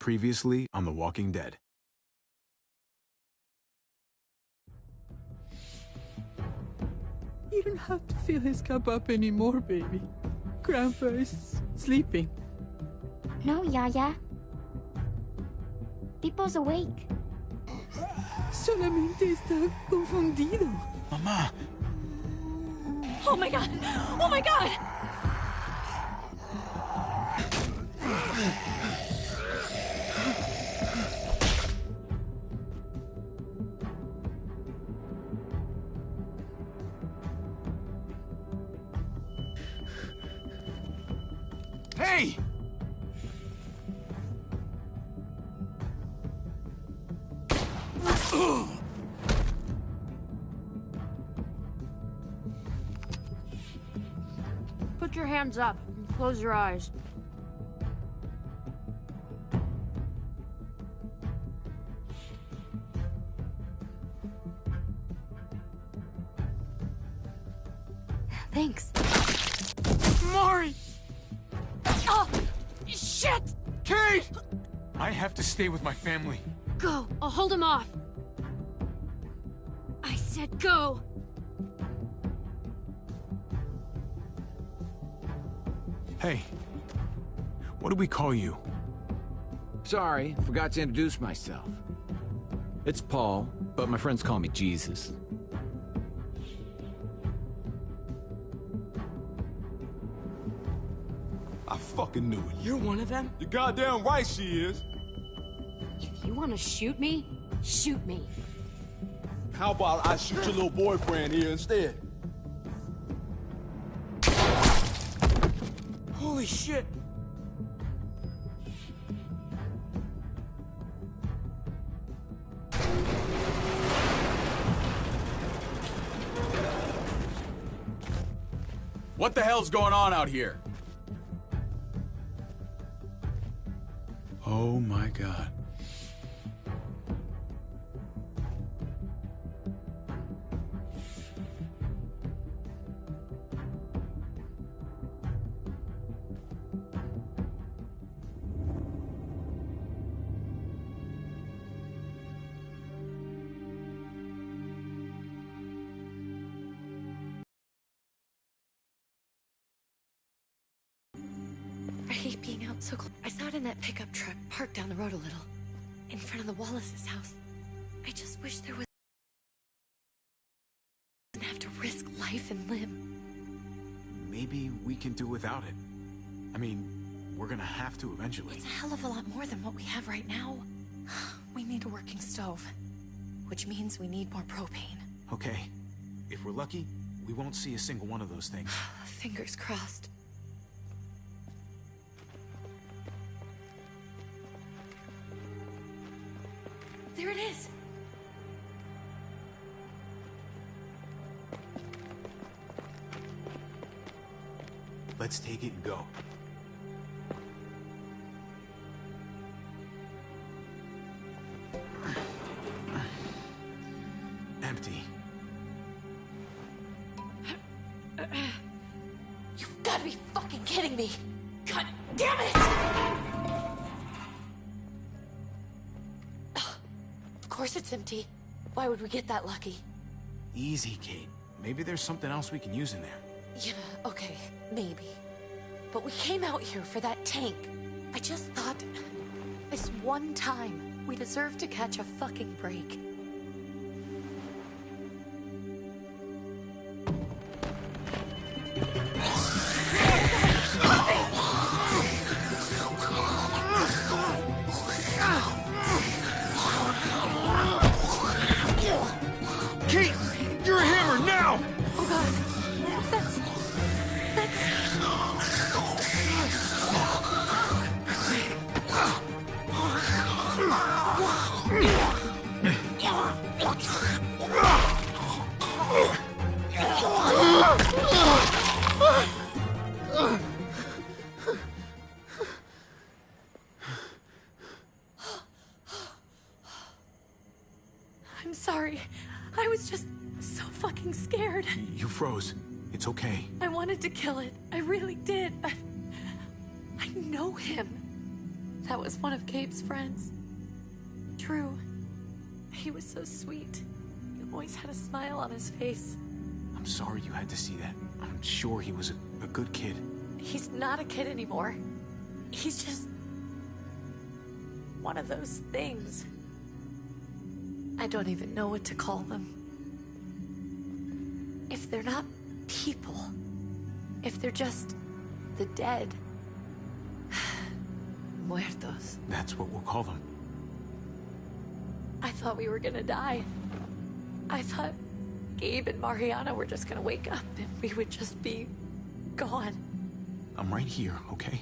Previously on The Walking Dead. You don't have to fill his cup up anymore, baby. Grandpa is sleeping. No, Yaya. Pipo's awake. Solamente está confundido. Mamá! Oh my god! Oh my god! Hey! Put your hands up and close your eyes. Thanks. Mari! Oh, shit! Kate! I have to stay with my family. Go. I'll hold him off. I said go. Hey, what do we call you? Sorry, forgot to introduce myself. It's Paul, but my friends call me Jesus. I fucking knew it. You're one of them? You're goddamn right she is. If you want to shoot me, shoot me. How about I shoot your little boyfriend here instead? Holy shit! What the hell's going on out here? Oh my God. I hate being out so close. I saw it in that pickup truck parked down the road a little, in front of the Wallace's house. I just wish there was... Didn't have to risk life and limb. Maybe we can do without it. I mean, we're gonna have to eventually. It's a hell of a lot more than what we have right now. We need a working stove, which means we need more propane. Okay, if we're lucky, we won't see a single one of those things. Fingers crossed. There it is! Let's take it and go. Empty. You've got to be fucking kidding me! God damn it! Of course it's empty. Why would we get that lucky? Easy, Kate. Maybe there's something else we can use in there. Yeah, okay, maybe. But we came out here for that tank. I just thought, this one time, we deserve to catch a fucking break. Kate! You're a hammer now! Oh god, that's... I'm sorry. I was just so fucking scared. You froze. It's okay. I wanted to kill it. I really did. I know him. That was one of Gabe's friends. Drew. He was so sweet. He always had a smile on his face. I'm sorry you had to see that. I'm sure he was a good kid. He's not a kid anymore. He's just one of those things. I don't even know what to call them. If they're not people, if they're just the dead, muertos. That's what we'll call them. I thought we were gonna die. I thought Gabe and Mariana were just gonna wake up and we would just be gone. I'm right here, okay?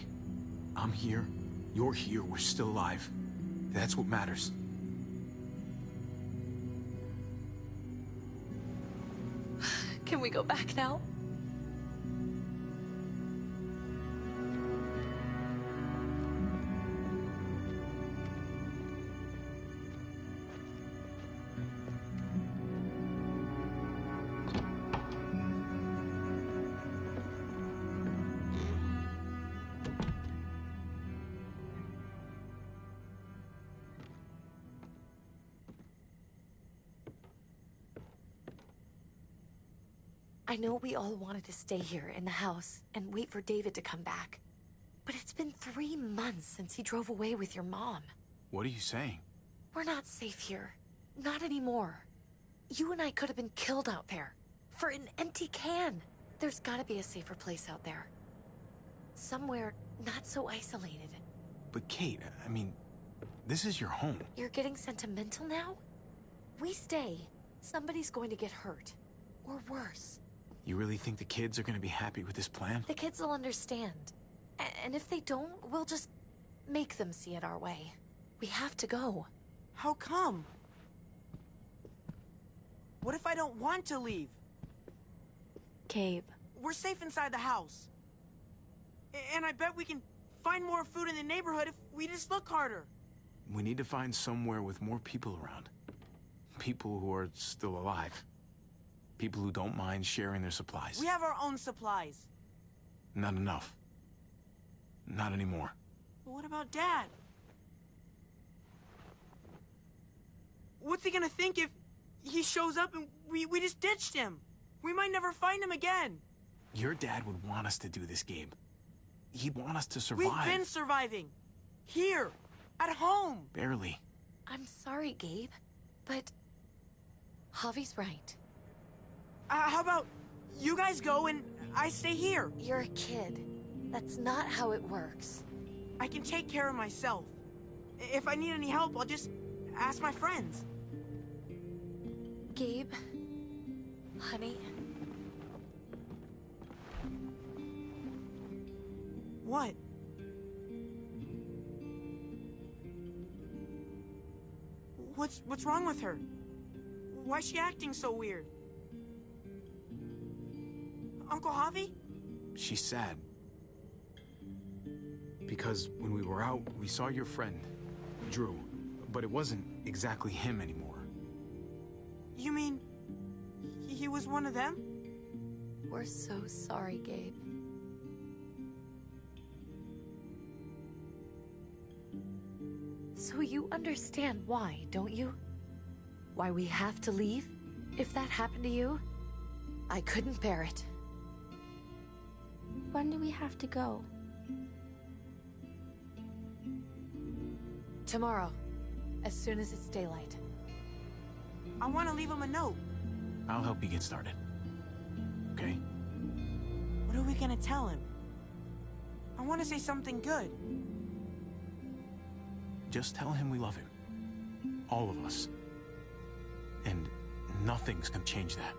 I'm here, you're here, we're still alive. That's what matters. Can we go back now? I know we all wanted to stay here in the house and wait for David to come back. But it's been 3 months since he drove away with your mom. What are you saying? We're not safe here. Not anymore. You and I could have been killed out there. For an empty can. There's gotta be a safer place out there. Somewhere not so isolated. But Kate, I mean, this is your home. You're getting sentimental now? We stay. Somebody's going to get hurt. Or worse. You really think the kids are gonna be happy with this plan? The kids will understand. And if they don't, we'll just make them see it our way. We have to go. How come? What if I don't want to leave? Gabe. We're safe inside the house. And I bet we can find more food in the neighborhood if we just look harder. We need to find somewhere with more people around. People who are still alive. People who don't mind sharing their supplies. We have our own supplies. Not enough. Not anymore. But what about Dad? What's he gonna think if he shows up and we just ditched him? We might never find him again. Your dad would want us to do this, Gabe. He'd want us to survive. We've been surviving. Here. At home. Barely. I'm sorry, Gabe. But Javi's right. How about you guys go and I stay here? You're a kid. That's not how it works. I can take care of myself. If I need any help, I'll just ask my friends. Gabe, honey. What? What's wrong with her? Why's she acting so weird? Uncle Javi? She's sad. Because when we were out, we saw your friend, Drew. But it wasn't exactly him anymore. You mean he was one of them? We're so sorry, Gabe. So you understand why, don't you? Why we have to leave? If that happened to you, I couldn't bear it. When do we have to go? Tomorrow, as soon as it's daylight. I want to leave him a note. I'll help you get started. Okay? What are we gonna tell him? I want to say something good. Just tell him we love him. All of us. And nothing's gonna change that.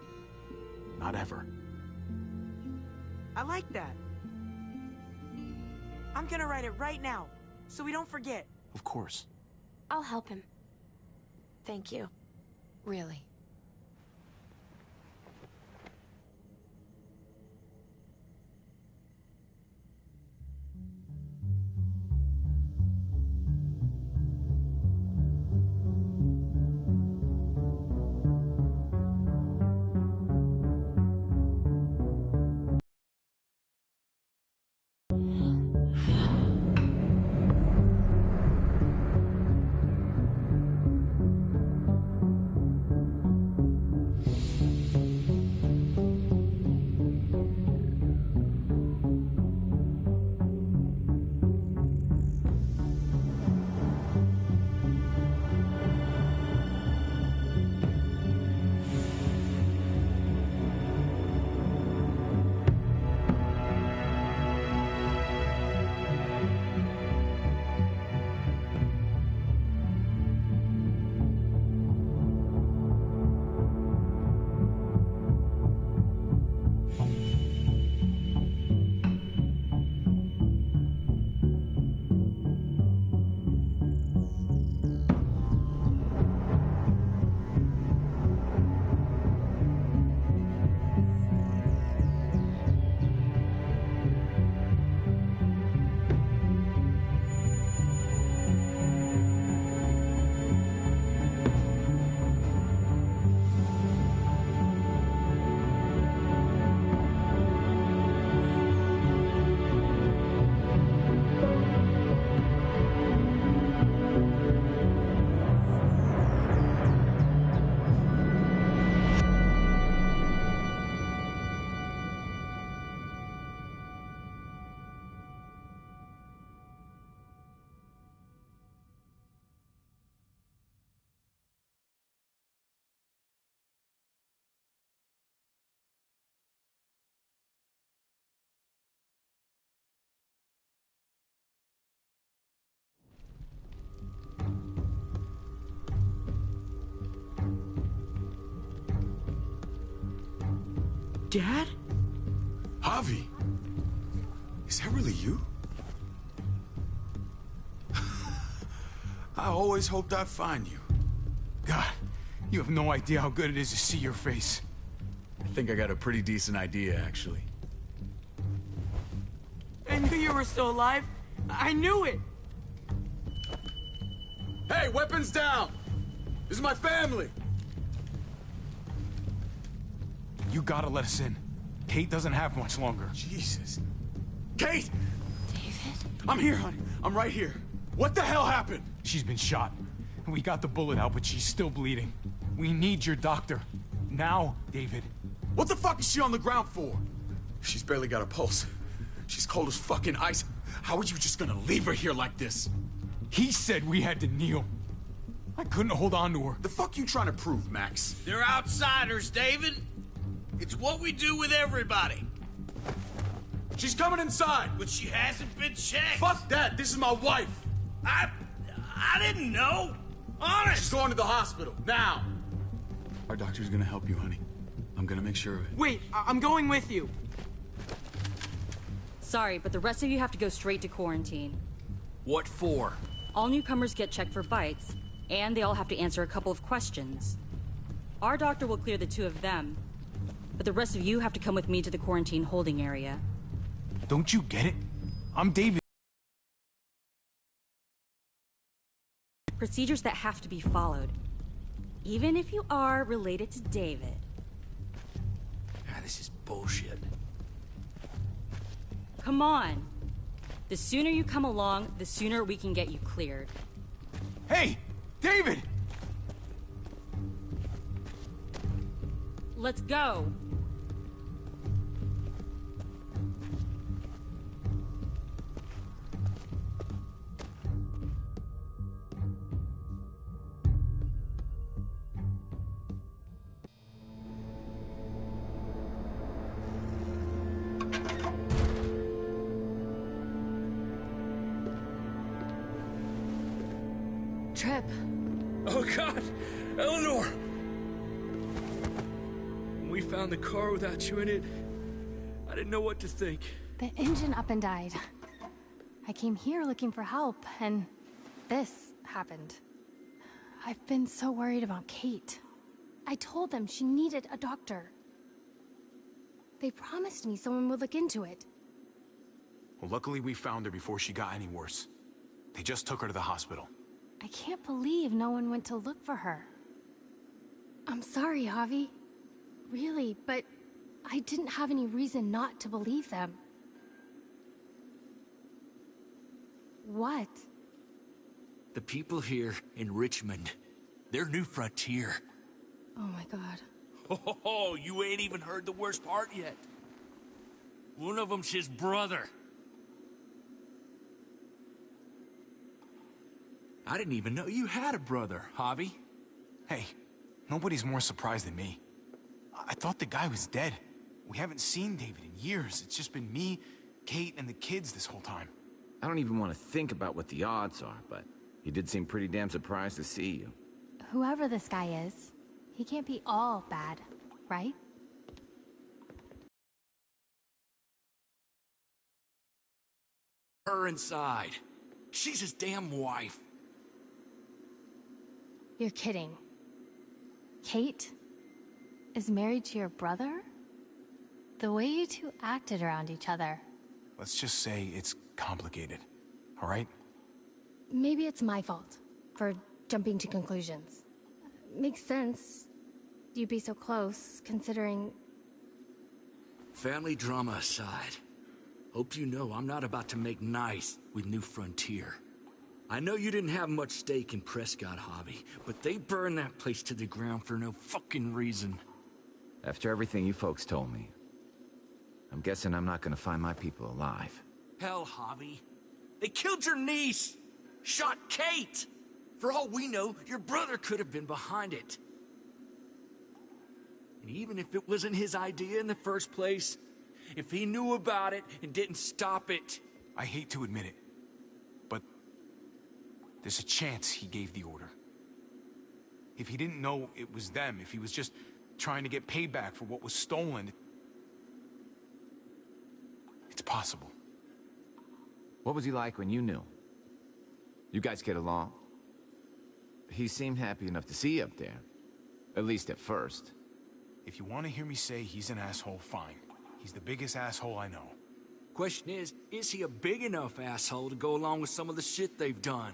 Not ever. I like that. I'm gonna write it right now, so we don't forget. Of course. I'll help him. Thank you. Really. Dad? Javi, is that really you? I always hoped I'd find you. God, you have no idea how good it is to see your face. I think I got a pretty decent idea, actually. I knew you were still alive. I knew it. Hey, weapons down! This is my family! You gotta let us in. Kate doesn't have much longer. Jesus. Kate! David? I'm here, honey. I'm right here. What the hell happened? She's been shot. We got the bullet out, but she's still bleeding. We need your doctor. Now, David. What the fuck is she on the ground for? She's barely got a pulse. She's cold as fucking ice. How are you just gonna leave her here like this? He said we had to kneel. I couldn't hold on to her. The fuck you trying to prove, Max? They're outsiders, David. It's what we do with everybody. She's coming inside! But she hasn't been checked. Fuck that! This is my wife! I didn't know. Honest. She's going to the hospital, now! Our doctor's gonna help you, honey. I'm gonna make sure of it. Wait, I'm going with you. Sorry, but the rest of you have to go straight to quarantine. What for? All newcomers get checked for bites, and they all have to answer a couple of questions. Our doctor will clear the two of them, but the rest of you have to come with me to the quarantine holding area. Don't you get it? I'm David. Procedures that have to be followed, even if you are related to David. This is bullshit. Come on. The sooner you come along, the sooner we can get you cleared. Hey, David! Let's go. Trip. Oh, God! Eleanor! When we found the car without you in it, I didn't know what to think. The engine up and died. I came here looking for help, and this happened. I've been so worried about Kate. I told them she needed a doctor. They promised me someone would look into it. Well, luckily we found her before she got any worse. They just took her to the hospital. I can't believe no one went to look for her. I'm sorry, Javi. Really, but I didn't have any reason not to believe them. What? The people here in Richmond, they're New Frontier. Oh my God. Oh, you ain't even heard the worst part yet. One of them's his brother. I didn't even know you had a brother, Javi. Hey, nobody's more surprised than me. I thought the guy was dead. We haven't seen David in years. It's just been me, Kate, and the kids this whole time. I don't even want to think about what the odds are, but he did seem pretty damn surprised to see you. Whoever this guy is, he can't be all bad, right? Her inside. She's his damn wife. You're kidding. Kate is married to your brother? The way you two acted around each other. Let's just say it's complicated, all right? Maybe it's my fault for jumping to conclusions. Makes sense. You'd be so close, considering... Family drama aside, hope you know I'm not about to make nice with New Frontier. I know you didn't have much stake in Prescott, Javi, but they burned that place to the ground for no fucking reason. After everything you folks told me, I'm guessing I'm not gonna find my people alive. Hell, Javi. They killed your niece! Shot Kate! For all we know, your brother could have been behind it. And even if it wasn't his idea in the first place, if he knew about it and didn't stop it... I hate to admit it, but there's a chance he gave the order. If he didn't know it was them, if he was just trying to get payback for what was stolen, possible. What was he like when you knew? You guys get along? He seemed happy enough to see you up there. At least at first. If you want to hear me say he's an asshole, fine. He's the biggest asshole I know. Question is he a big enough asshole to go along with some of the shit they've done?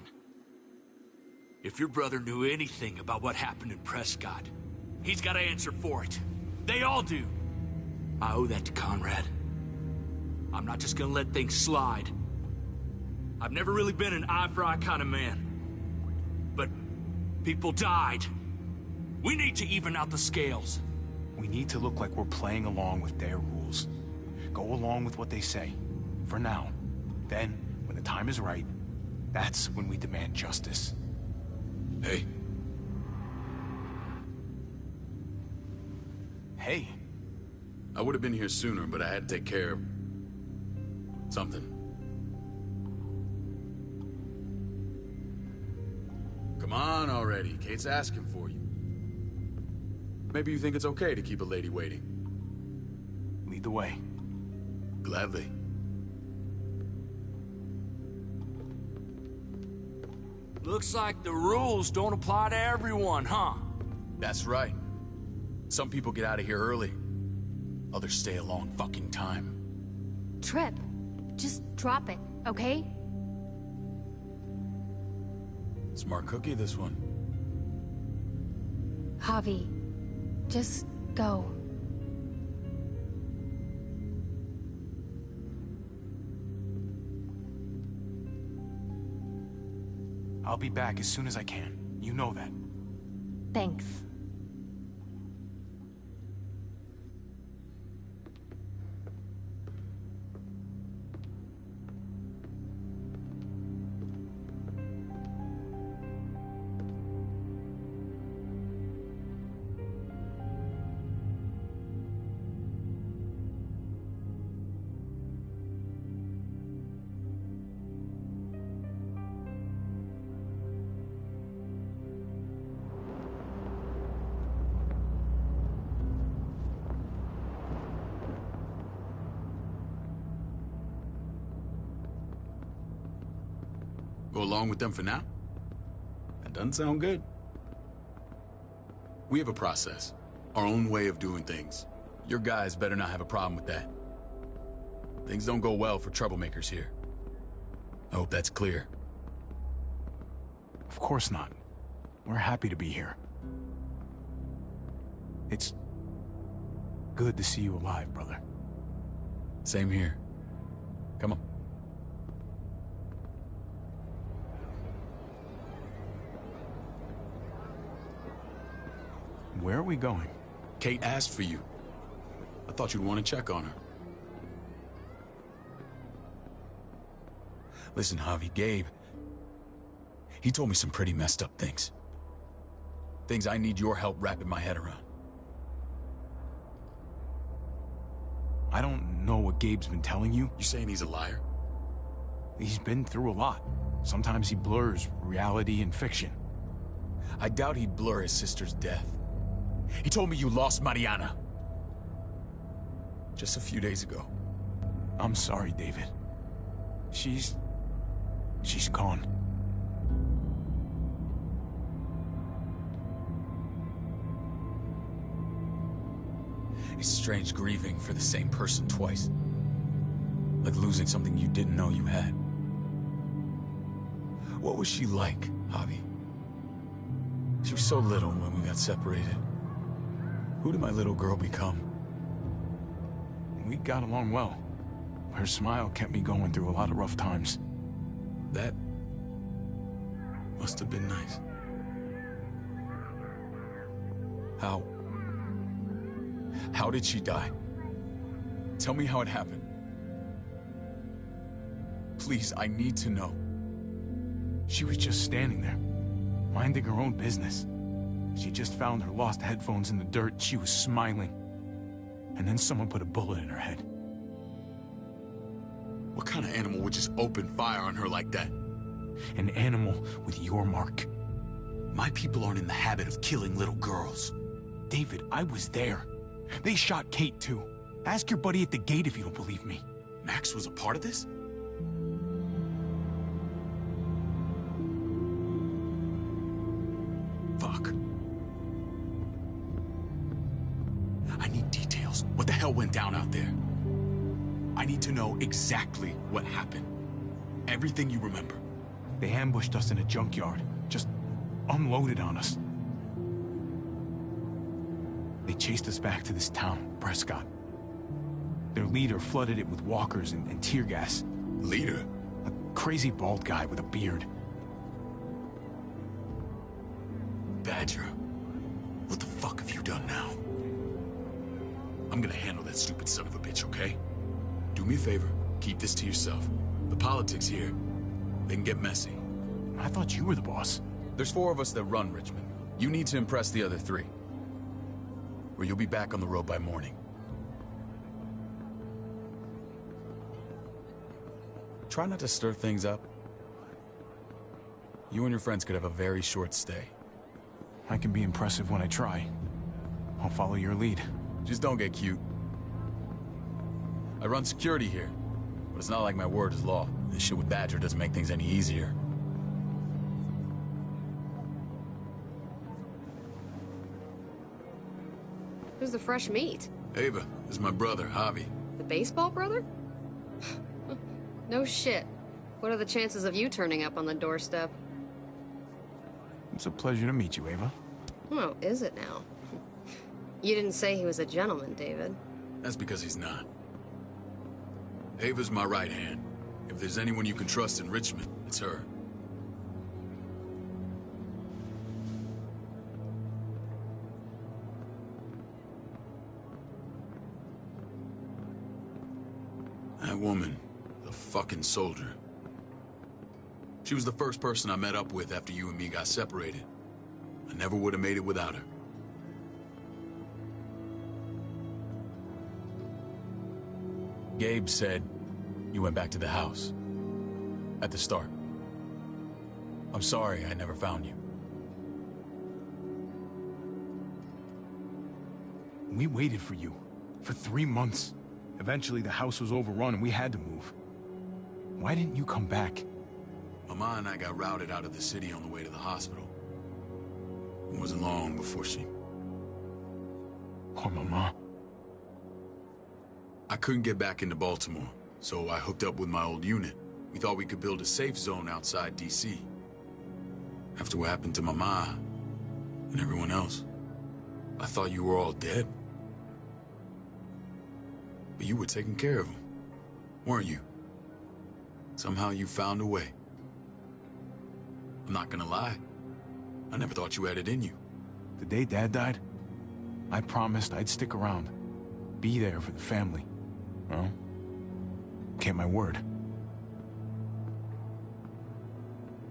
If your brother knew anything about what happened in Prescott, he's got to answer for it. They all do. I owe that to Conrad. I'm not just gonna let things slide. I've never really been an eye-for-eye kind of man. But people died. We need to even out the scales. We need to look like we're playing along with their rules. Go along with what they say. For now. Then, when the time is right, that's when we demand justice. Hey. Hey. I would have been here sooner, but I had to take care of... something. Come on already. Kate's asking for you. Maybe you think it's okay to keep a lady waiting. Lead the way. Gladly. Looks like the rules don't apply to everyone, huh? That's right. Some people get out of here early. Others stay a long fucking time. Trip, just drop it, okay? Smart cookie, this one. Javi, just go. I'll be back as soon as I can. You know that. Thanks. Go along with them for now? That doesn't sound good. We have a process. Our own way of doing things. Your guys better not have a problem with that. Things don't go well for troublemakers here. I hope that's clear. Of course not. We're happy to be here. It's good to see you alive, brother. Same here. Come on. Where are we going? Kate asked for you. I thought you'd want to check on her. Listen, Javi, Gabe... he told me some pretty messed up things. Things I need your help wrapping my head around. I don't know what Gabe's been telling you. You saying he's a liar? He's been through a lot. Sometimes he blurs reality and fiction. I doubt he'd blur his sister's death. He told me you lost Mariana. Just a few days ago. I'm sorry, David. She's gone. It's strange grieving for the same person twice. Like losing something you didn't know you had. What was she like, Javi? She was so little when we got separated. Who did my little girl become? We got along well. Her smile kept me going through a lot of rough times. That must have been nice. How did she die? Tell me how it happened. Please, I need to know. She was just standing there, minding her own business. She just found her lost headphones in the dirt. She was smiling. And then someone put a bullet in her head. What kind of animal would just open fire on her like that? An animal with your mark. My people aren't in the habit of killing little girls. David, I was there. They shot Kate too. Ask your buddy at the gate if you don't believe me. Max was a part of this? Fuck. I need details. What the hell went down out there? I need to know exactly what happened. Everything you remember. They ambushed us in a junkyard. Just unloaded on us. They chased us back to this town, Prescott. Their leader flooded it with walkers and tear gas. Leader? A crazy bald guy with a beard. Badger, what the fuck have you done now? I'm gonna handle that stupid son of a bitch, okay? Do me a favor, keep this to yourself. The politics here, they can get messy. I thought you were the boss. There's 4 of us that run Richmond. You need to impress the other 3. Or you'll be back on the road by morning. Try not to stir things up. You and your friends could have a very short stay. I can be impressive when I try. I'll follow your lead. Just don't get cute. I run security here, but it's not like my word is law. This shit with Badger doesn't make things any easier. Who's the fresh meat? Ava, this is my brother, Javi. The baseball brother? No shit. What are the chances of you turning up on the doorstep? It's a pleasure to meet you, Ava. Oh, is it now? You didn't say he was a gentleman, David. That's because he's not. Ava's my right hand. If there's anyone you can trust in Richmond, it's her. That woman, the fucking soldier. She was the first person I met up with after you and me got separated. I never would have made it without her. Gabe said you went back to the house. At the start. I'm sorry I never found you. We waited for you. For 3 months. Eventually the house was overrun and we had to move. Why didn't you come back? Mama and I got routed out of the city on the way to the hospital. It wasn't long before she... Poor Mama. I couldn't get back into Baltimore, so I hooked up with my old unit. We thought we could build a safe zone outside D.C. After what happened to Mama and everyone else, I thought you were all dead. But you were taking care of them, weren't you? Somehow you found a way. I'm not gonna lie. I never thought you had it in you. The day Dad died, I promised I'd stick around. Be there for the family. Well, kept my word.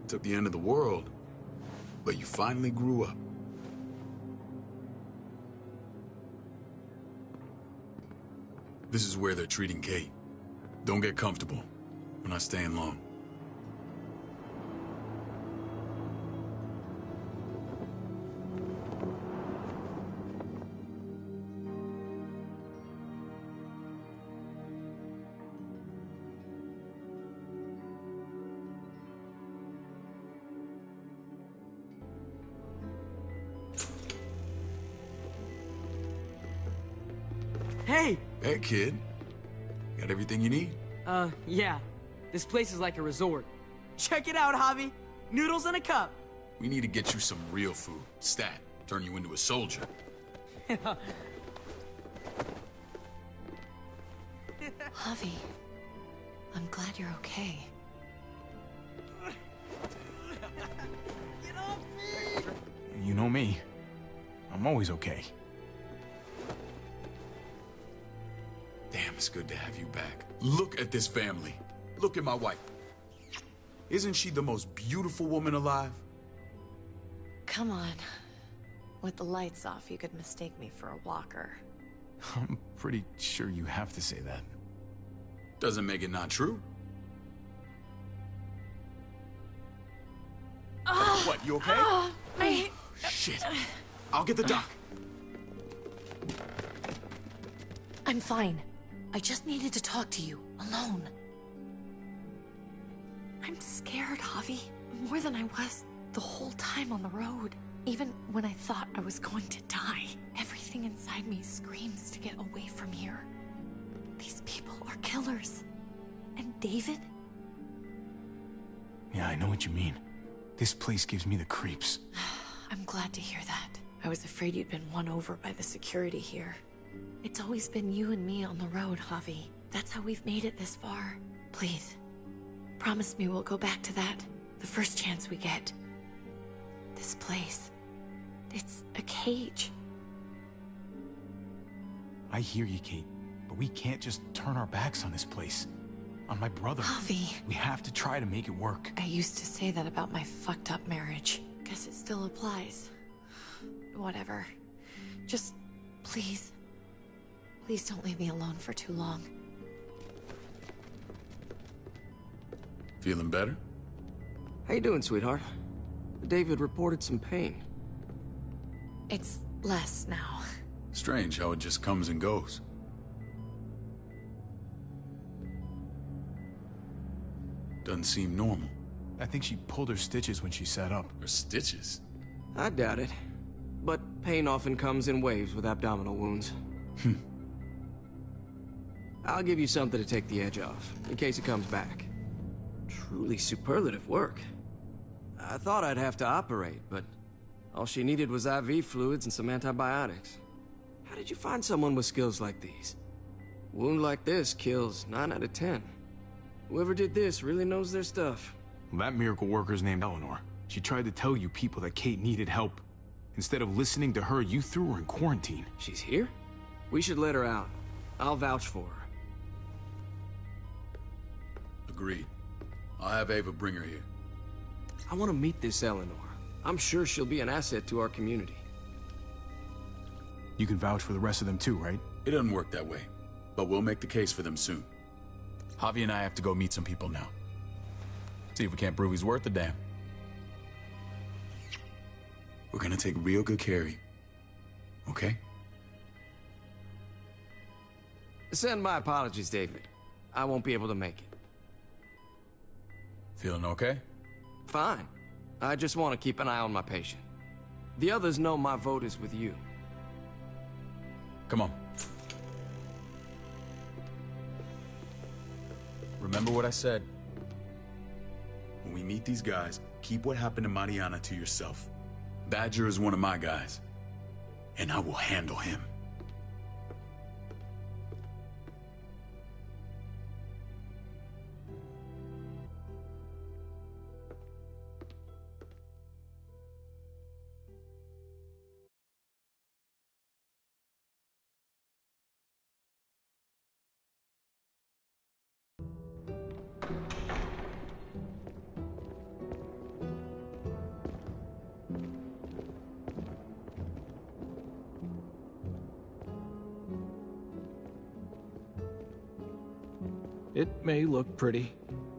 Took the end of the world, but you finally grew up. This is where they're treating Kate. Don't get comfortable. We're not staying long. Hey! Hey, kid. Got everything you need? Yeah. This place is like a resort. Check it out, Javi. Noodles in a cup. We need to get you some real food. Stat. Turn you into a soldier. Javi, I'm glad you're okay. Get off me! You know me. I'm always okay. Damn, it's good to have you back. Look at this family. Look at my wife. Isn't she the most beautiful woman alive? Come on. With the lights off, you could mistake me for a walker. I'm pretty sure you have to say that. Doesn't make it not true. What, you okay? Shit. I'll get the doc. I'm fine. I just needed to talk to you, alone. I'm scared, Javi. More than I was the whole time on the road. Even when I thought I was going to die, everything inside me screams to get away from here. These people are killers. And David? Yeah, I know what you mean. This place gives me the creeps. I'm glad to hear that. I was afraid you'd been won over by the security here. It's always been you and me on the road, Javi. That's how we've made it this far. Please, promise me we'll go back to that the first chance we get. This place, it's a cage. I hear you, Kate, but we can't just turn our backs on this place. On my brother. Javi. We have to try to make it work. I used to say that about my fucked up marriage. Guess it still applies. Whatever. Just, please. Please don't leave me alone for too long. Feeling better? How you doing, sweetheart? David reported some pain. It's less now. Strange how it just comes and goes. Doesn't seem normal. I think she pulled her stitches when she sat up. Her stitches? I doubt it. But pain often comes in waves with abdominal wounds. I'll give you something to take the edge off, in case it comes back. Truly superlative work. I thought I'd have to operate, but all she needed was IV fluids and some antibiotics. How did you find someone with skills like these? A wound like this kills 9 out of 10. Whoever did this really knows their stuff. Well, that miracle worker's named Eleanor. She tried to tell you people that Kate needed help. Instead of listening to her, you threw her in quarantine. She's here? We should let her out. I'll vouch for her. Agreed. I'll have Ava bring her here. I want to meet this Eleanor. I'm sure she'll be an asset to our community. You can vouch for the rest of them too, right? It doesn't work that way, but we'll make the case for them soon. Javi and I have to go meet some people now. See if we can't prove he's worth a damn. We're gonna take real good care of you. Okay? Send my apologies, David. I won't be able to make it. Feeling okay? Fine. I just want to keep an eye on my patient. The others know my vote is with you. Come on. Remember what I said. When we meet these guys, keep what happened to Mariana to yourself. Badger is one of my guys, and I will handle him. It may look pretty,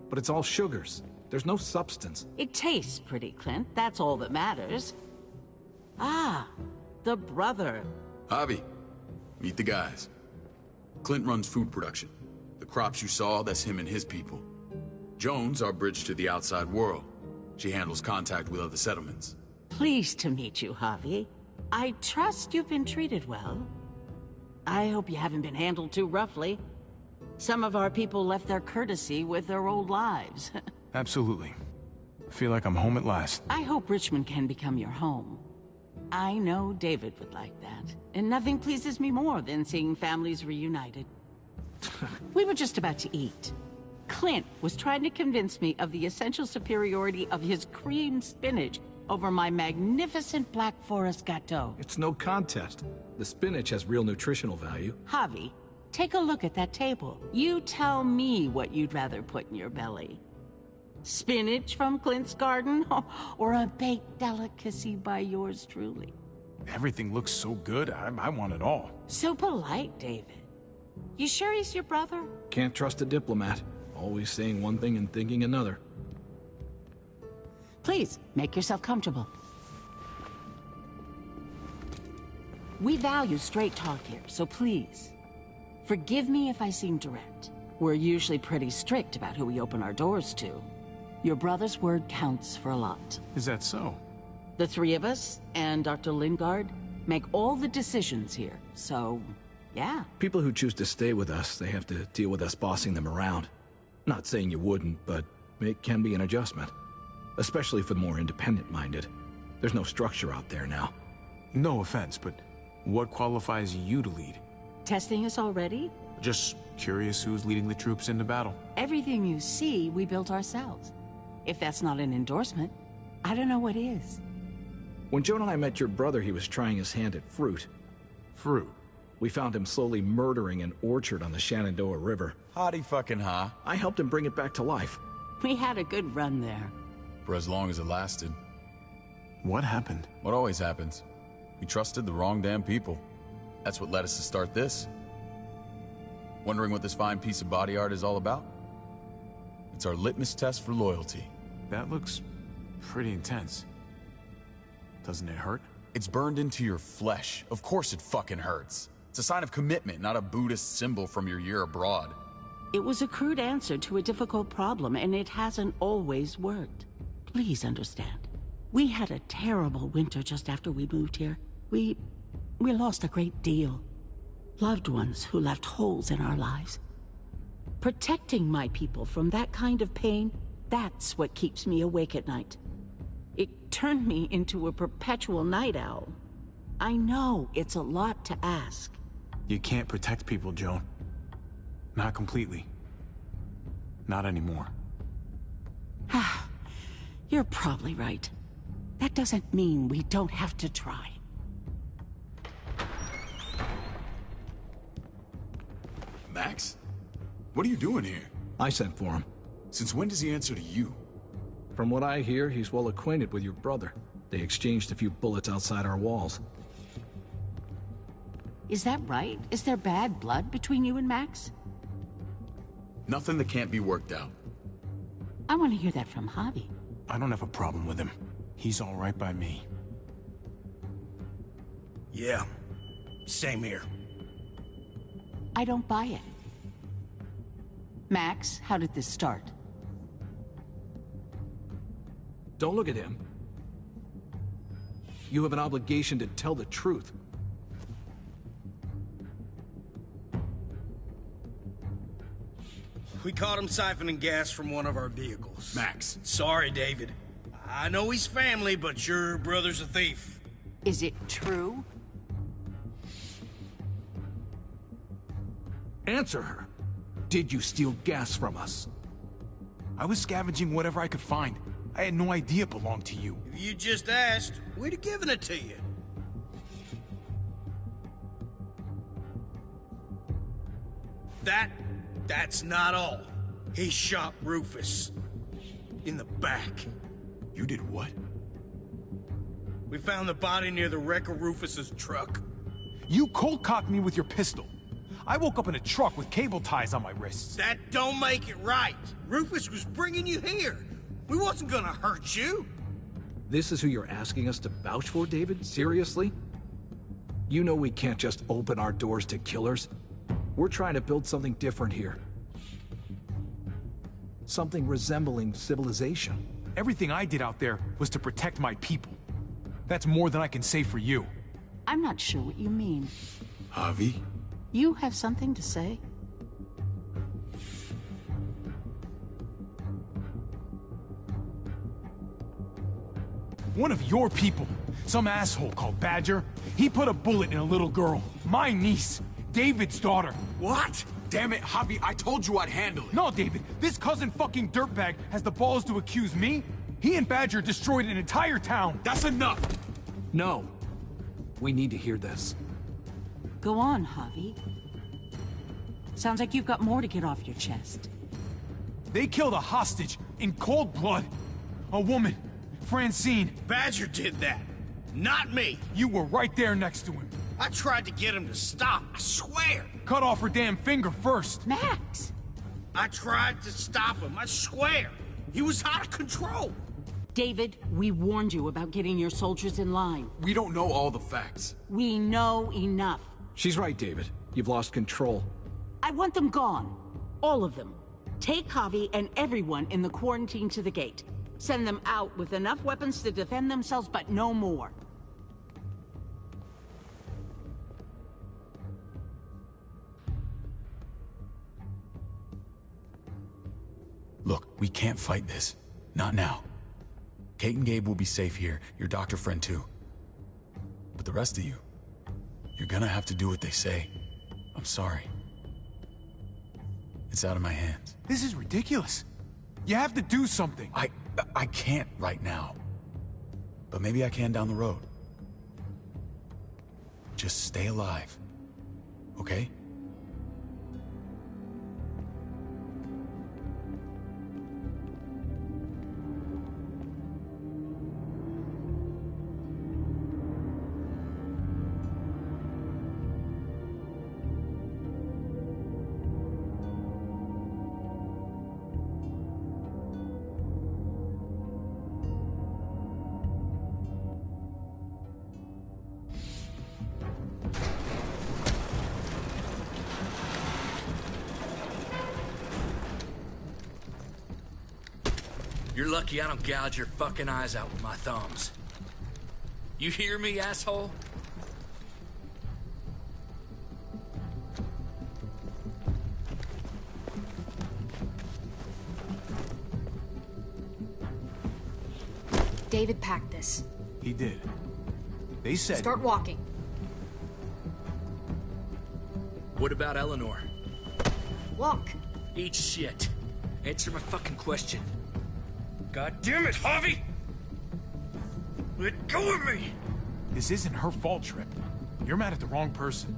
but it's all sugars. There's no substance. It tastes pretty, Clint. That's all that matters. Ah, the brother. Javi, meet the guys. Clint runs food production. The crops you saw, that's him and his people. Jones, our bridge to the outside world. She handles contact with other settlements. Pleased to meet you, Javi. I trust you've been treated well. I hope you haven't been handled too roughly. Some of our people left their courtesy with their old lives. Absolutely. I feel like I'm home at last. I hope Richmond can become your home. I know David would like that. And nothing pleases me more than seeing families reunited. We were just about to eat. Clint was trying to convince me of the essential superiority of his creamed spinach over my magnificent Black Forest gâteau. It's no contest. The spinach has real nutritional value. Javi, take a look at that table. You tell me what you'd rather put in your belly. Spinach from Clint's garden, or a baked delicacy by yours truly? Everything looks so good, I want it all. So polite, David. You sure he's your brother? Can't trust a diplomat. Always saying one thing and thinking another. Please, make yourself comfortable. We value straight talk here, so please, forgive me if I seem direct. We're usually pretty strict about who we open our doors to. Your brother's word counts for a lot. Is that so? The three of us, and Dr. Lingard, make all the decisions here, so, yeah. People who choose to stay with us, they have to deal with us bossing them around. Not saying you wouldn't, but it can be an adjustment. Especially for the more independent-minded. There's no structure out there now. No offense, but what qualifies you to lead? Testing us already? Just curious who's leading the troops into battle. Everything you see, we built ourselves. If that's not an endorsement, I don't know what is. When Joan and I met your brother, he was trying his hand at fruit. Fruit? We found him slowly murdering an orchard on the Shenandoah River. Howdy fucking ha. I helped him bring it back to life. We had a good run there. For as long as it lasted. What happened? What always happens. We trusted the wrong damn people. That's what led us to start this. Wondering what this fine piece of body art is all about? It's our litmus test for loyalty. That looks pretty intense. Doesn't it hurt? It's burned into your flesh. Of course it fucking hurts. It's a sign of commitment, not a Buddhist symbol from your year abroad. It was a crude answer to a difficult problem, and it hasn't always worked. Please understand. We had a terrible winter just after we moved here. We lost a great deal. Loved ones who left holes in our lives. Protecting my people from that kind of pain, that's what keeps me awake at night. It turned me into a perpetual night owl. I know it's a lot to ask. You can't protect people, Joan. Not completely. Not anymore. You're probably right. That doesn't mean we don't have to try. Max? What are you doing here? I sent for him. Since when does he answer to you? From what I hear, he's well acquainted with your brother. They exchanged a few bullets outside our walls. Is that right? Is there bad blood between you and Max? Nothing that can't be worked out. I want to hear that from Javi. I don't have a problem with him. He's all right by me. Yeah, same here. I don't buy it. Max, how did this start? Don't look at him. You have an obligation to tell the truth. We caught him siphoning gas from one of our vehicles. Max. Sorry, David. I know he's family, but your brother's a thief. Is it true? Answer her. Did you steal gas from us? I was scavenging whatever I could find. I had no idea it belonged to you. If you just asked, we'd have given it to you. That's not all. He shot Rufus. In the back. You did what? We found the body near the wreck of Rufus's truck. You cold-cocked me with your pistol. I woke up in a truck with cable ties on my wrists. That don't make it right. Rufus was bringing you here. We wasn't gonna hurt you. This is who you're asking us to vouch for, David? Seriously? You know we can't just open our doors to killers. We're trying to build something different here. Something resembling civilization. Everything I did out there was to protect my people. That's more than I can say for you. I'm not sure what you mean. Javi? You have something to say? One of your people, some asshole called Badger, he put a bullet in a little girl, my niece, David's daughter. What? Damn it, Javi, I told you I'd handle it. No, David, this cousin fucking dirtbag has the balls to accuse me? He and Badger destroyed an entire town. That's enough! No. We need to hear this. Go on, Javi. Sounds like you've got more to get off your chest. They killed a hostage in cold blood. A woman, Francine. Badger did that, not me. You were right there next to him. I tried to get him to stop, I swear. Cut off her damn finger first. Max! I tried to stop him, I swear. He was out of control. David, we warned you about getting your soldiers in line. We don't know all the facts. We know enough. She's right, David. You've lost control. I want them gone. All of them. Take Javi and everyone in the quarantine to the gate. Send them out with enough weapons to defend themselves, but no more. Look, we can't fight this. Not now. Kate and Gabe will be safe here, your doctor friend too. But the rest of you, you're gonna have to do what they say. I'm sorry. It's out of my hands. This is ridiculous. You have to do something. I can't right now. But maybe I can down the road. Just stay alive. Okay? You're lucky I don't gouge your fucking eyes out with my thumbs. You hear me, asshole? David packed this. He did. They said... Start walking. What about Eleanor? Walk. Eat shit. Answer my fucking question. God damn it, Javi! Let go of me! This isn't her fault, Trip. You're mad at the wrong person.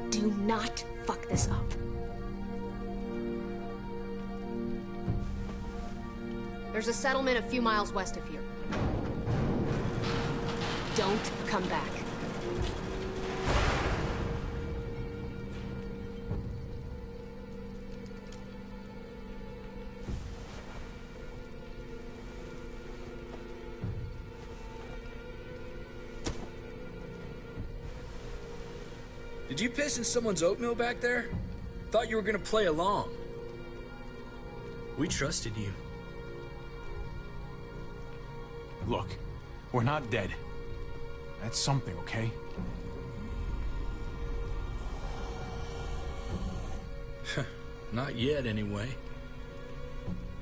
Do not fuck this up. There's a settlement a few miles west of here. Don't come back. Did you piss in someone's oatmeal back there? Thought you were gonna play along. We trusted you. Look, we're not dead. That's something, okay? Not yet, anyway.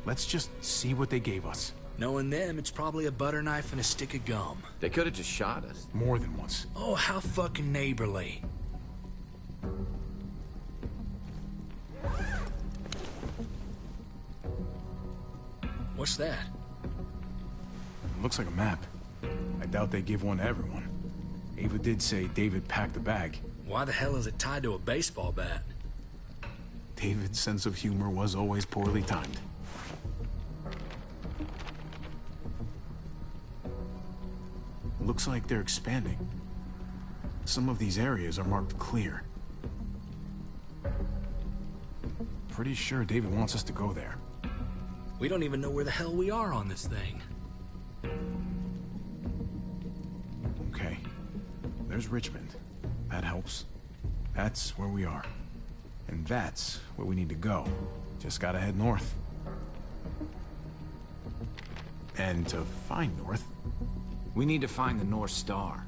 Let's just see what they gave us. Knowing them, it's probably a butter knife and a stick of gum. They could have just shot us. More than once. Oh, how fucking neighborly. What's that? Looks like a map. I doubt they give one to everyone. Ava did say David packed the bag. Why the hell is it tied to a baseball bat? David's sense of humor was always poorly timed. Looks like they're expanding. Some of these areas are marked clear. Pretty sure David wants us to go there. We don't even know where the hell we are on this thing. Okay. There's Richmond. That helps. That's where we are. And that's where we need to go. Just gotta head north. And to find north... We need to find the North Star.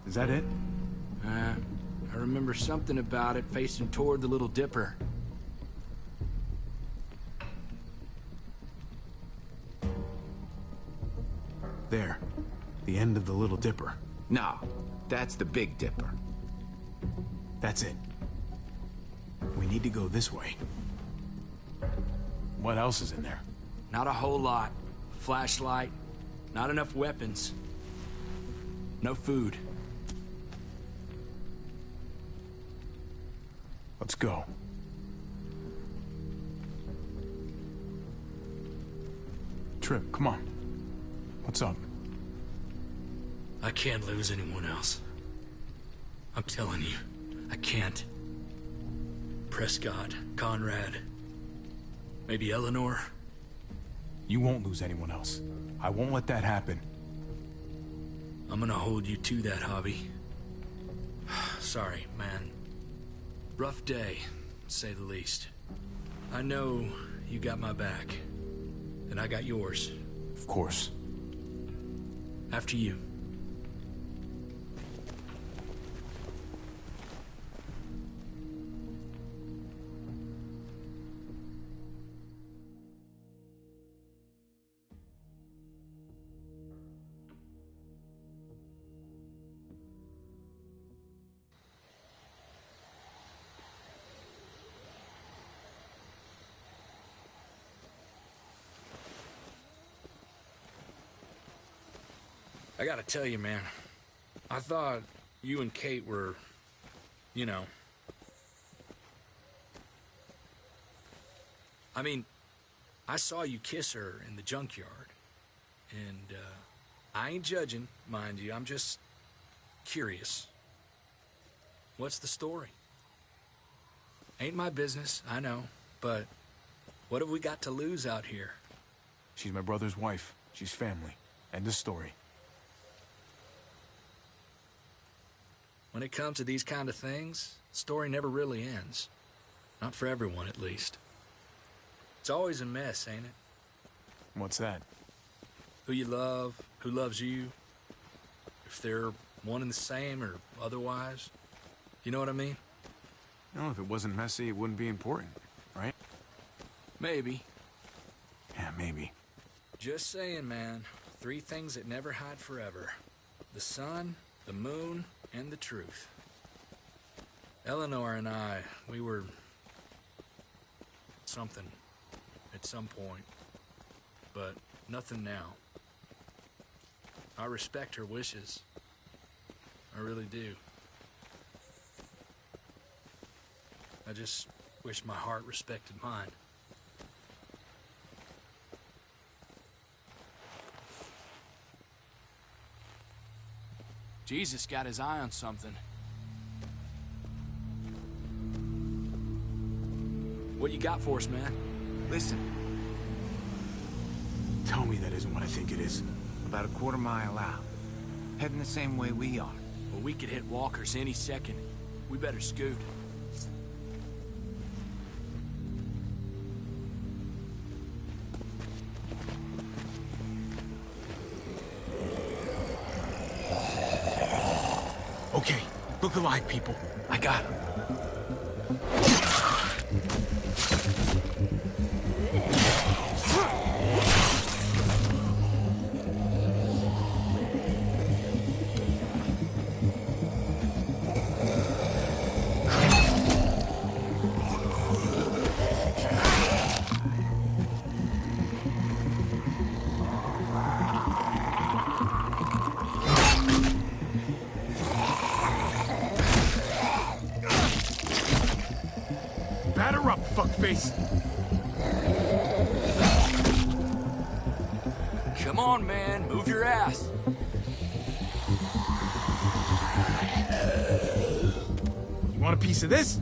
Is that it? I remember something about it facing toward the Little Dipper. There. The end of the Little Dipper. No, that's the Big Dipper. That's it. We need to go this way. What else is in there? Not a whole lot. Flashlight. Not enough weapons. No food. Let's go. Trip, come on. What's up? I can't lose anyone else. I'm telling you, I can't. Prescott, Conrad, maybe Eleanor. You won't lose anyone else. I won't let that happen. I'm gonna hold you to that, Javi. Sorry, man. Rough day, to say the least. I know you got my back, and I got yours. Of course. After you. I gotta tell you, man, I thought you and Kate were, you know... I mean, I saw you kiss her in the junkyard, and, I ain't judging, mind you, I'm just curious. What's the story? Ain't my business, I know, but what have we got to lose out here? She's my brother's wife. She's family. End of story. When it comes to these kind of things, the story never really ends. Not for everyone, at least. It's always a mess, ain't it? What's that? Who you love, who loves you, if they're one and the same or otherwise. You know what I mean? No, if it wasn't messy, it wouldn't be important, right? Maybe. Yeah, maybe. Just saying, man. 3 things that never hide forever. The sun, the moon, and the truth. Eleanor and I, we were... something. At some point. But nothing now. I respect her wishes. I really do. I just wish my heart respected mine. Jesus got his eye on something. What you got for us, man? Listen. Tell me that isn't what I think it is. About a quarter-mile out. Heading the same way we are. Well, we could hit walkers any second. We better scoot. Okay, look alive, people. I got him. Batter up, fuckface! Come on, man. Move your ass. You want a piece of this?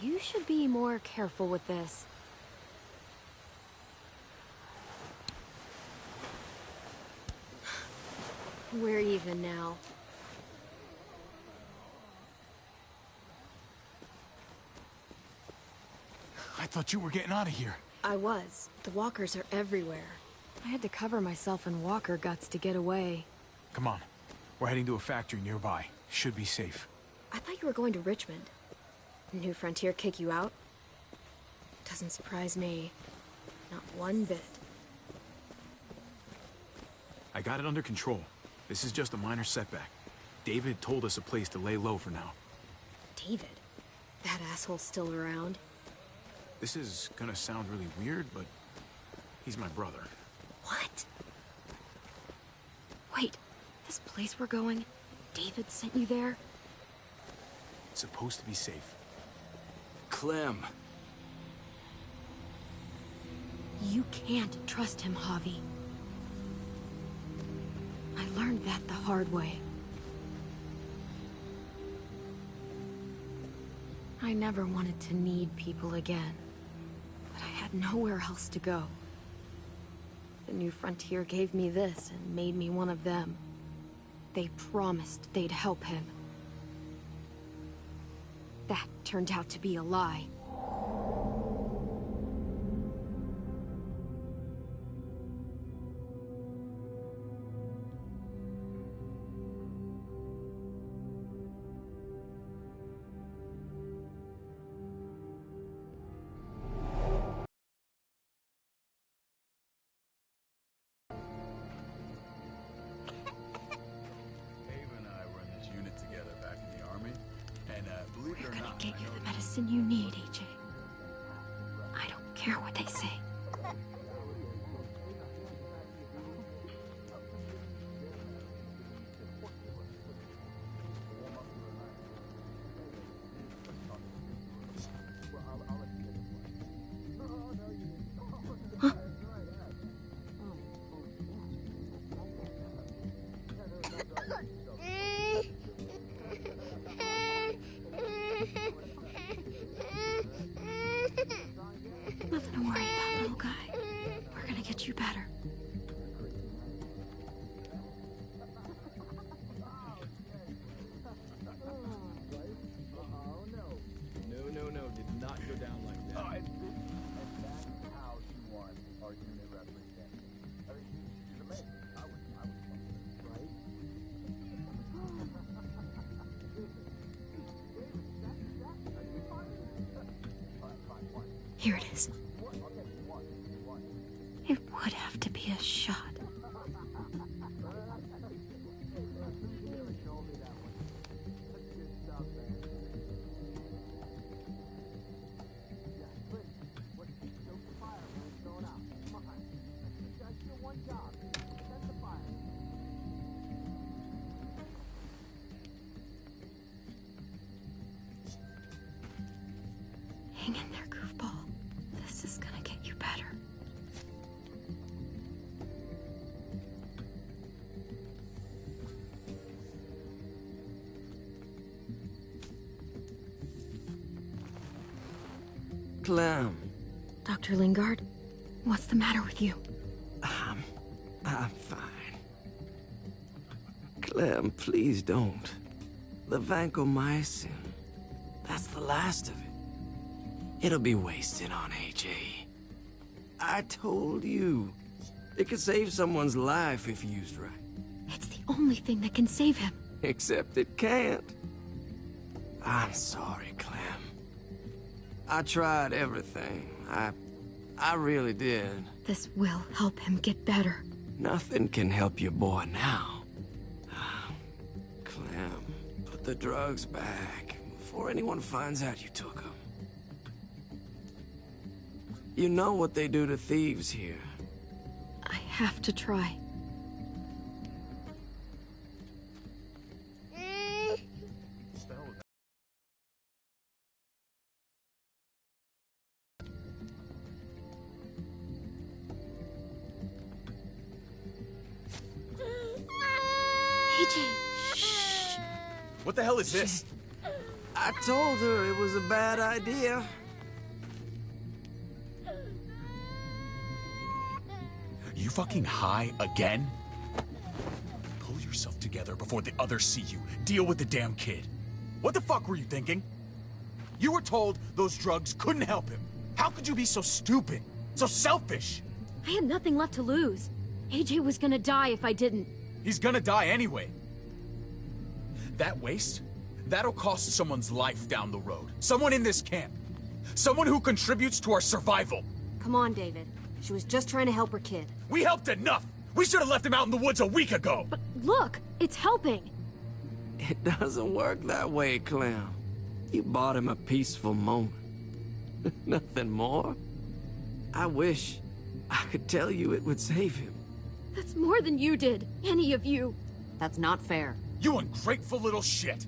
You should be more careful with this. We're even now. I thought you were getting out of here. I was. The walkers are everywhere. I had to cover myself in walker guts to get away. Come on. We're heading to a factory nearby. Should be safe. I thought you were going to Richmond. New Frontier kick you out? Doesn't surprise me. Not one bit. I got it under control. This is just a minor setback. David told us a place to lay low for now. David? That asshole's still around? This is gonna sound really weird, but he's my brother. What? Wait, this place we're going, David sent you there? It's supposed to be safe. Clem. You can't trust him, Javi. I learned that the hard way. I never wanted to need people again, but I had nowhere else to go. The New Frontier gave me this and made me one of them. They promised they'd help him. That turned out to be a lie. We're gonna get you the medicine you need, AJ. I don't care what they say. Huh? Nothing to worry about, little guy. We're gonna get you better. No, did not go down like that. And that's how she won our unit representation. I mean, she's amazing. I was right? Here it is. It would have to be a shot. Hang in there, goofball. This is gonna get you better. Clem. Dr. Lingard, what's the matter with you? I'm fine. Clem, please don't. The vancomycin. That's the last of it. It'll be wasted on AJ. I told you. It could save someone's life if used right. It's the only thing that can save him. Except it can't. I'm sorry, Clem. I tried everything. I really did. This will help him get better. Nothing can help your boy now. Clem, put the drugs back before anyone finds out you took them. You know what they do to thieves here. I have to try. What the hell is this? I told her it was a bad idea. You fucking high again? Pull yourself together before the others see you. Deal with the damn kid. What the fuck were you thinking? You were told those drugs couldn't help him. How could you be so stupid? So selfish? I had nothing left to lose. AJ was gonna die if I didn't. He's gonna die anyway. That waste? That'll cost someone's life down the road. Someone in this camp. Someone who contributes to our survival. Come on, David. She was just trying to help her kid. We helped enough! We should have left him out in the woods a week ago! But look, it's helping! It doesn't work that way, Clem. You bought him a peaceful moment. Nothing more. I wish I could tell you it would save him. That's more than you did, any of you. That's not fair. You ungrateful little shit!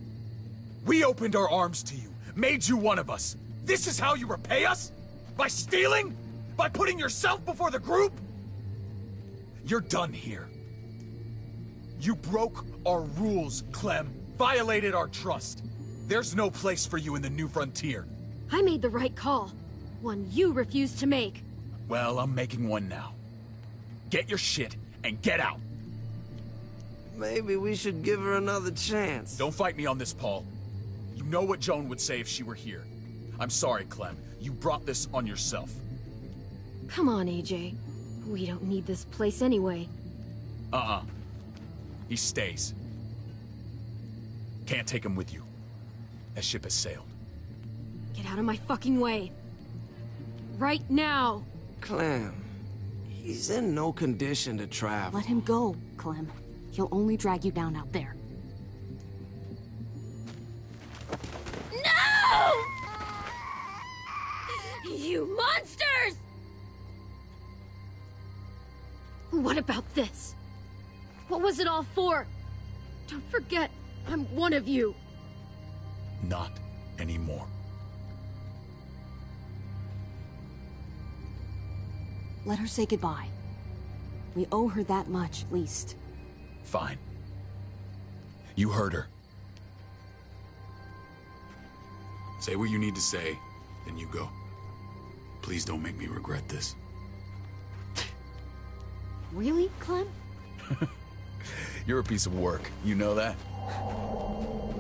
We opened our arms to you, made you one of us. This is how you repay us? By stealing? By putting yourself before the group? You're done here. You broke our rules, Clem. Violated our trust. There's no place for you in the New Frontier. I made the right call. One you refused to make. Well, I'm making one now. Get your shit and get out. Maybe we should give her another chance. Don't fight me on this, Paul. You know what Joan would say if she were here. I'm sorry, Clem. You brought this on yourself. Come on, AJ. We don't need this place anyway. He stays. Can't take him with you. That ship has sailed. Get out of my fucking way. Right now. Clem, he's in no condition to travel. Let him go, Clem. He'll only drag you down out there. No! You monsters! What about this? What was it all for? Don't forget, I'm one of you. Not anymore. Let her say goodbye. We owe her that much, at least. Fine. You heard her. Say what you need to say, then you go. Please don't make me regret this. Really, Clem? You're a piece of work. You know that?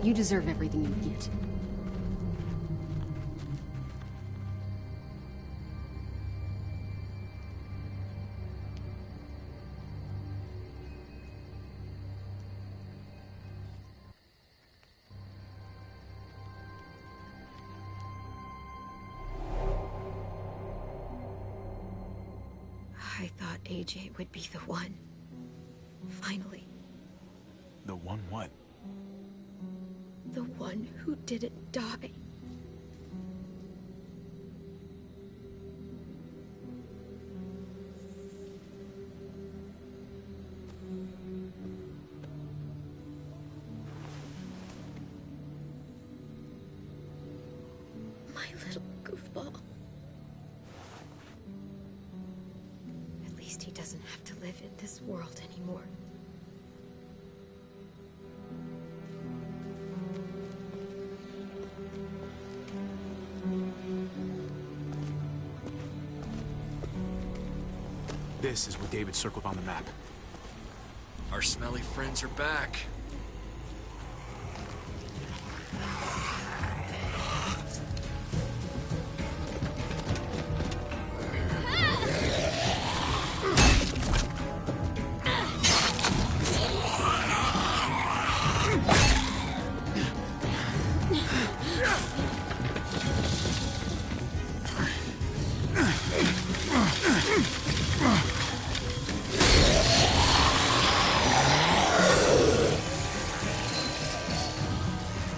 You deserve everything you get. I thought AJ would be the one. Finally. The one what? The one who didn't die. My little goofball. At least he doesn't have to live in this world anymore. This is what David circled on the map. Our smelly friends are back.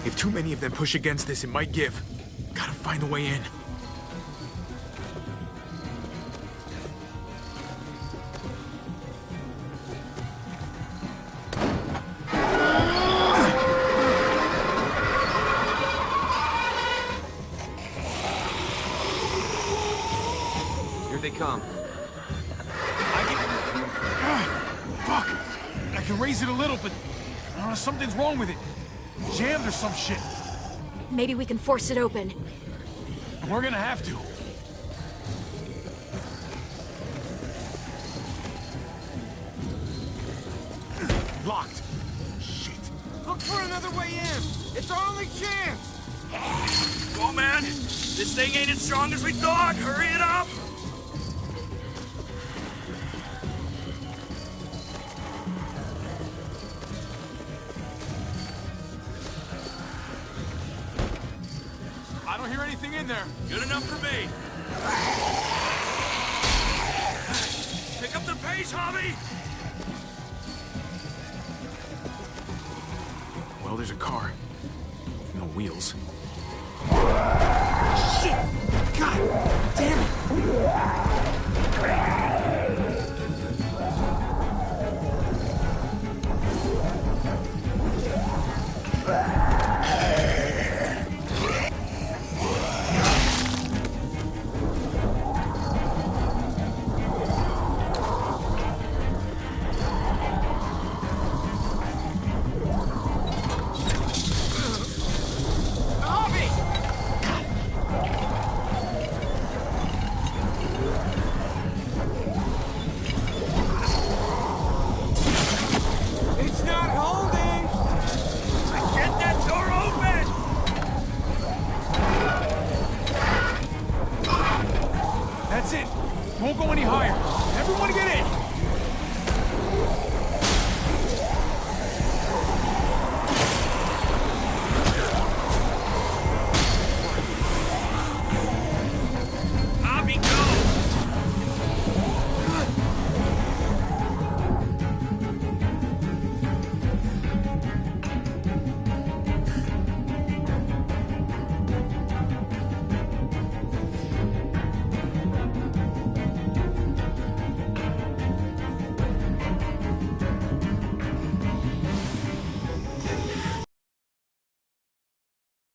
If too many of them push against this, it might give. Gotta find a way in. Here they come. Fuck! I can raise it a little, but something's wrong with it. Jammed or some shit. Maybe we can force it open. We're gonna have to. Locked. Shit. Look for another way in. It's our only chance. Go, man. This thing ain't as strong as we thought. Hurry it up. don't hear anything in there. Good enough for me. Pick up the pace, Hobby! Well, there's a car. No wheels. Shit! God damn it!